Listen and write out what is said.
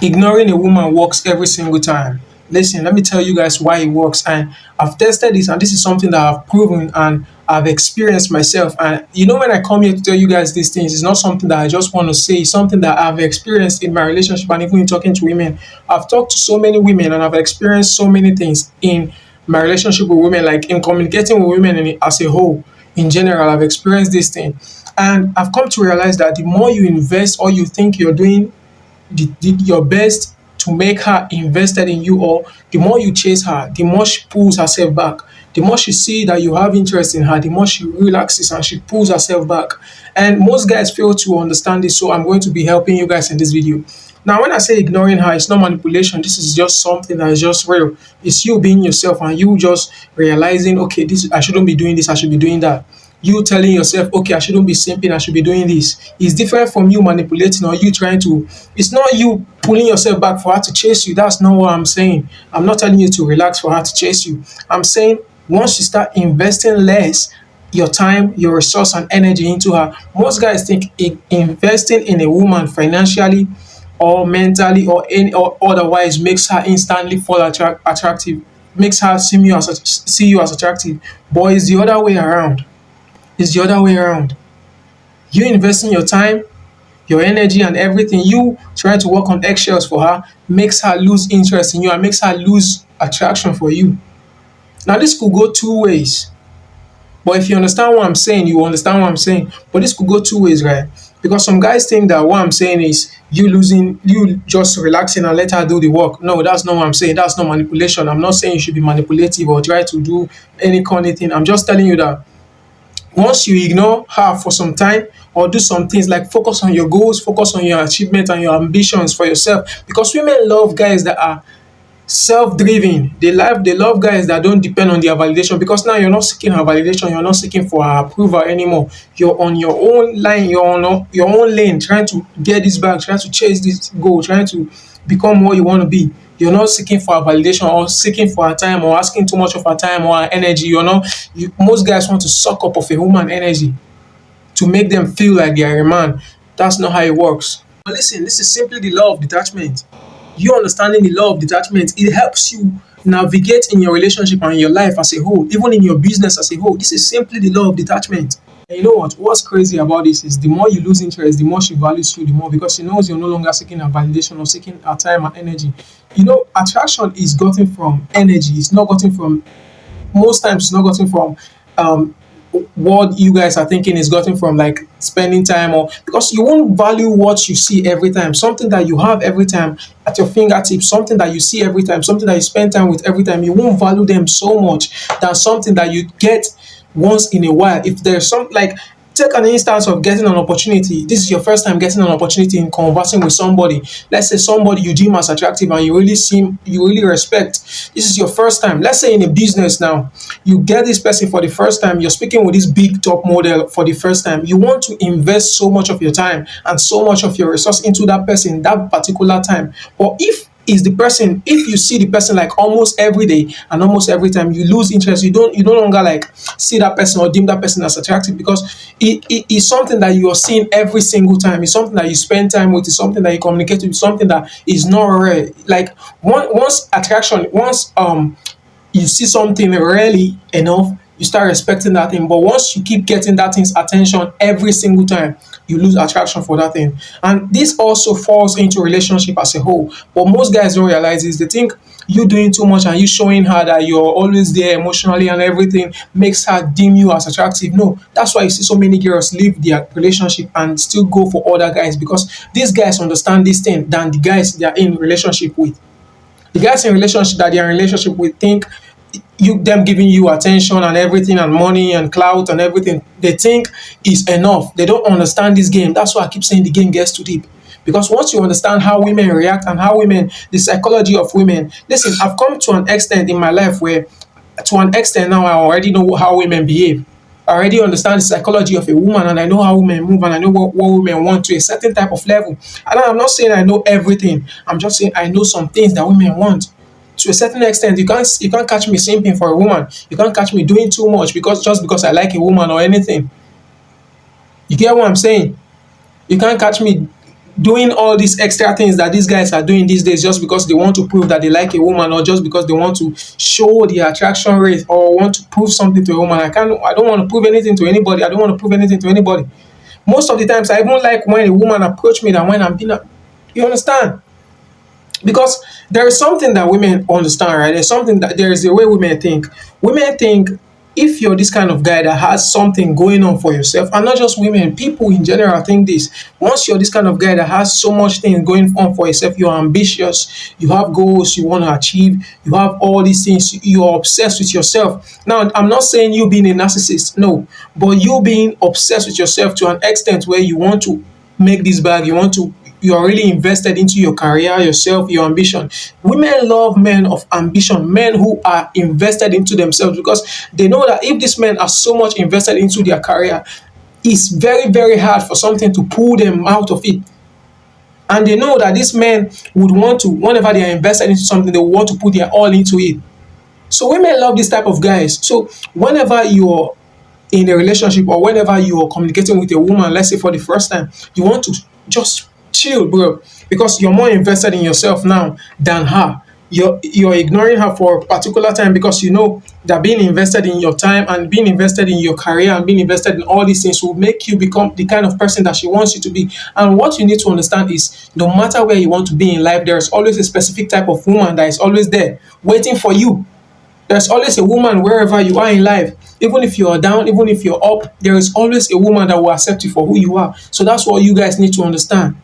Ignoring a woman works every single time. Listen, let me tell you guys why it works. And I've tested this, and this is something that I've proven and I've experienced myself. And when I come here to tell you guys these things, it's not something that I just want to say, it's something that I've experienced in my relationship and even in talking to women. I've talked to so many women and I've experienced so many things in my relationship with women, like in communicating with women as a whole. In general, I've experienced this thing. And I've come to realize that the more you invest or you think you're doing your best to make her invested in you, or the more you chase her, the more she pulls herself back. The more she see that you have interest in her, the more she relaxes and she pulls herself back. And most guys fail to understand this, so I'm going to be helping you guys in this video. Now, when I say ignoring her, it's not manipulation. This is just something that is just real. It's you being yourself and you just realizing, okay, this I shouldn't be doing this, I should be doing that. You telling yourself, okay, I shouldn't be simping, I should be doing this. It's different from you manipulating or you trying to, it's not you pulling yourself back for her to chase you. That's not what I'm saying. I'm not telling you to relax for her to chase you. I'm saying once you start investing less, your time, your resource, and energy into her. Most guys think investing in a woman financially or mentally or otherwise makes her instantly fall attractive, makes her see you as attractive. But it's the other way around. It's the other way around. You investing your time, your energy, and everything, you trying to work on eggshells for her, makes her lose interest in you and makes her lose attraction for you. Now, this could go two ways. But if you understand what I'm saying, you understand what I'm saying. But this could go two ways, right? Because some guys think that what I'm saying is you just relaxing and let her do the work. No, that's not what I'm saying. That's not manipulation. I'm not saying you should be manipulative or try to do any corny thing. I'm just telling you that once you ignore her for some time or do some things like focus on your goals, focus on your achievement and your ambitions for yourself. Because women love guys that are self-driven. They love guys that don't depend on their validation, because now you're not seeking her validation, you're not seeking for her approval anymore. You're on your own line, you're on your own lane, trying to get this back, trying to chase this goal, trying to become what you want to be. You're not seeking for her validation or seeking for her time or asking too much of her time or her energy. Most guys want to suck up of a woman energy to make them feel like they are a man. That's not how it works. But listen, this is simply the law of detachment. You understanding the law of detachment, it helps you navigate in your relationship and your life as a whole, even in your business as a whole. This is simply the law of detachment. And you know what? What's crazy about this is the more you lose interest, the more she values you, the more, because she knows you're no longer seeking her validation or seeking her time and energy. Attraction is gotten from energy. It's not gotten from, most times it's not gotten from um what you guys are thinking is gotten from, like spending time, or because you won't value what you see every time, something that you have every time at your fingertips, something that you see every time, something that you spend time with every time. You won't value them so much than something that you get once in a while. If there's some, like, take an instance of getting an opportunity. This is your first time getting an opportunity in conversing with somebody. Let's say somebody you deem as attractive and you really respect. This is your first time. Let's say in a business now, you get this person for the first time. You're speaking with this big top model for the first time. You want to invest so much of your time and so much of your resource into that person that particular time. But if you see the person like almost every day and almost every time, you lose interest. You no longer like see that person or deem that person as attractive, because it is something that you are seeing every single time. It's something that you spend time with. It's something that you communicate with. Something that is not rare. Like once you see something rarely enough, you start respecting that thing. But once you keep getting that thing's attention every single time, you lose attraction for that thing. And this also falls into relationship as a whole. But most guys don't realize this. They think you doing too much and you showing her that you're always there emotionally and everything makes her deem you as attractive. No, that's why you see so many girls leave their relationship and still go for other guys, because these guys understand this thing than the guys they are in relationship with. The guys in relationship that they are in relationship with think them giving you attention and everything and money and clout and everything, they think is enough. They don't understand this game. That's why I keep saying the game gets too deep. Because once you understand how women react and the psychology of women, listen, I've come to an extent in my life where, to an extent now, I already know how women behave. I already understand the psychology of a woman, and I know how women move, and I know what women want to a certain type of level. And I'm not saying I know everything. I'm just saying I know some things that women want. To a certain extent, you can't catch me simping for a woman. You can't catch me doing too much just because I like a woman or anything. You get what I'm saying? You can't catch me doing all these extra things that these guys are doing these days just because they want to prove that they like a woman, or just because they want to show the attraction rate, or want to prove something to a woman. I don't want to prove anything to anybody. I don't want to prove anything to anybody. Most of the times I even like when a woman approach me than when I'm being you understand? Because there is something that women understand, right? There's something that there is a way women think. Women think if you're this kind of guy that has something going on for yourself, and not just women, people in general think this. Once you're this kind of guy that has so much things going on for yourself, you're ambitious, you have goals you want to achieve, you have all these things, you're obsessed with yourself. Now, I'm not saying you being a narcissist, no, but you being obsessed with yourself to an extent where you want to make this bag, you're really invested into your career, yourself, your ambition. Women love men of ambition, men who are invested into themselves, because they know that if these men are so much invested into their career, it's very, very hard for something to pull them out of it. And they know that these men would want to, whenever they are invested into something, they want to put their all into it. So women love this type of guys. So whenever you're in a relationship, or whenever you're communicating with a woman, let's say for the first time, you want to just chill, bro, because you're more invested in yourself now than her. You're ignoring her for a particular time because you know that being invested in your time and being invested in your career and being invested in all these things will make you become the kind of person that she wants you to be. And what you need to understand is, no matter where you want to be in life, there's always a specific type of woman that is always there waiting for you. There's always a woman wherever you are in life. Even if you're down, even if you're up, there is always a woman that will accept you for who you are. So that's what you guys need to understand.